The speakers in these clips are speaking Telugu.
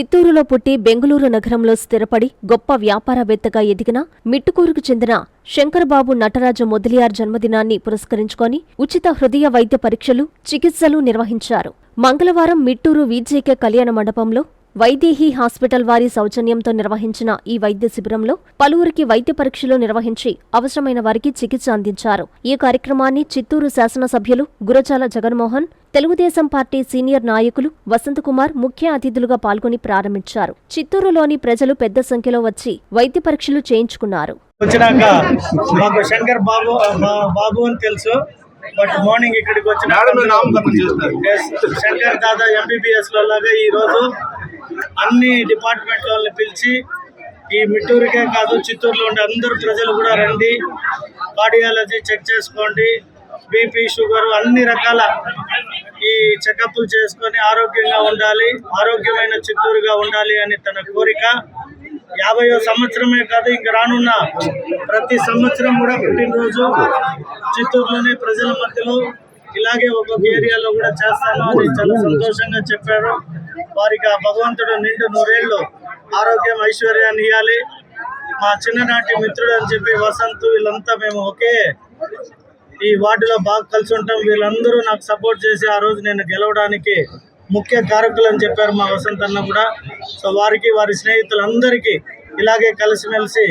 చిత్తూరులో పుట్టి బెంగుళూరు నగరంలో స్థిరపడి గొప్ప వ్యాపారవేత్తగా ఎదిగిన మిట్టుకూరుకు చెందిన శంకరబాబు నటరాజ మొదలియార్ జన్మదినాన్ని పురస్కరించుకొని ఉచిత హృదయ వైద్య పరీక్షలు, చికిత్సలు నిర్వహించారు. మంగళవారం మిట్టూరు వీజేకే కళ్యాణ మండపంలో వైదేహి హాస్పిటల్ వారి సౌజన్యంతో నిర్వహించిన ఈ వైద్య శిబిరంలో పలువురికి వైద్య పరీక్షలు నిర్వహించి అవసరమైన వారికి చికిత్స అందించారు. ఈ కార్యక్రమాన్ని చిత్తూరు శాసనసభ్యులు గురజాల జగన్మోహన్, తెలుగుదేశం పార్టీ సీనియర్ నాయకులు వసంతకుమార్ ముఖ్య అతిథులుగా పాల్గొని ప్రారంభించారు. చిత్తూరులోని ప్రజలు పెద్ద సంఖ్యలో వచ్చి వైద్య పరీక్షలు చేయించుకున్నారు. వచ్చినాక మాకు శంకర్ బాబు అని తెలుసు, బట్ మార్నింగ్ ఇక్కడికి వచ్చిన శంకర్ దాదా ఎంబీబీఎస్ లో లాగా ఈరోజు అన్ని డిపార్ట్మెంట్ వాళ్ళని పిలిచి ఈ మిట్టూరుకే కాదు చిత్తూరులో ఉండే అందరు ప్రజలు కూడా రండి, కార్డియాలజీ చెక్ చేసుకోండి, బీపీ, షుగర్ అన్ని రకాల ఈ చెకప్లు చేసుకొని ఆరోగ్యంగా ఉండాలి, ఆరోగ్యమైన చిత్తూరుగా ఉండాలి అని తన కోరిక. 50వ సంవత్సరమే కాదు, ఇంక రానున్న ప్రతి సంవత్సరం కూడా పుట్టినరోజు చిత్తూరులోని ప్రజల మధ్యలో ఇలాగే ఒక్కొక్క ఏరియాలో కూడా చేస్తాను అని చాలా సంతోషంగా చెప్పారు. వారికి ఆ భగవంతుడు నిండు 100 ఏళ్ళు ఆరోగ్యం, ఐశ్వర్యాన్ని ఇవ్వాలి. మా చిన్ననాటి మిత్రుడు అని చెప్పి వసంత్, వీళ్ళంతా మేము ఒకే ఈ వార్డులో బాగా కలిసి ఉంటాం. వీళ్ళందరూ నాకు సపోర్ట్ చేసి ఆ రోజు నేను గెలవడానికి ముఖ్య కారకులు అని చెప్పారు మా వసంత్ అన్న కూడా. సో వారికి, వారి స్నేహితులందరికీ ఇలాగే కలిసిమెలిసి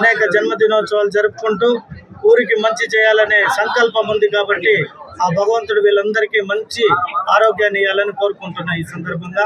అనేక జన్మదినోత్సవాలు జరుపుకుంటూ ఊరికి మంచి చేయాలనే సంకల్పం ఉంది కాబట్టి ఆ భగవంతుడు వీళ్ళందరికీ మంచి ఆరోగ్యాన్ని ఇవ్వాలని కోరుకుంటున్నా. ఈ సందర్భంగా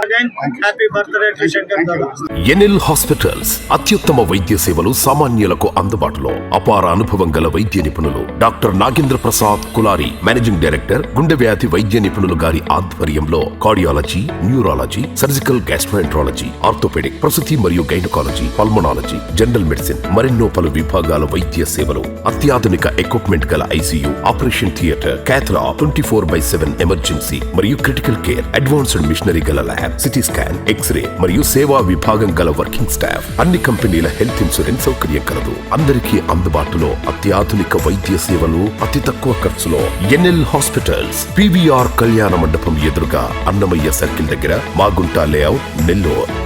happy birthday to Shankar Dada. NL hospitals అత్యుత్తమ వైద్య సేవలు సామాన్యులకు అందుబాటులో. అపార అనుభవం గల వైద్య నిపుణులు doctor Nagendra Prasad Kulari, managing director, గుండె వ్యాధి వైద్య నిపుణులు గారి ఆధ్వర్యంలో cardiology, neurology, surgical gastroenterology, orthopaedic, ప్రసూతి మరియు గైనకాలజీ, పల్మనాలజీ, జనరల్ మెడిసిన్ మరెన్నో పలు విభాగాల వైద్య సేవలు, అత్యాధునిక ఎక్విప్మెంట్ గల ICU, operation theatre, cath lab, 24/7 emergency మరియు క్రిటికల్ కేర్, అడ్వాన్స్డ్ మిషనరీ గల ల్యాబ్, సిటీ స్కాన్, ఎక్స్రే మరియు సేవా విభాగం గల వర్కింగ్ స్టాఫ్, అన్ని కంపెనీల హెల్త్ ఇన్సూరెన్స్ సౌకర్యం కలదు. అందరికీ అందుబాటులో అత్యాధునిక వైద్య సేవలు అతి తక్కువ ఖర్చులో. ఎన్ఎల్ హాస్పిటల్స్, పివిఆర్ కళ్యాణ మండపం ఎదురుగా, అన్నమయ్య సర్కిల్ దగ్గర, మాగుంట లేఅవుట్, నెల్లూరు.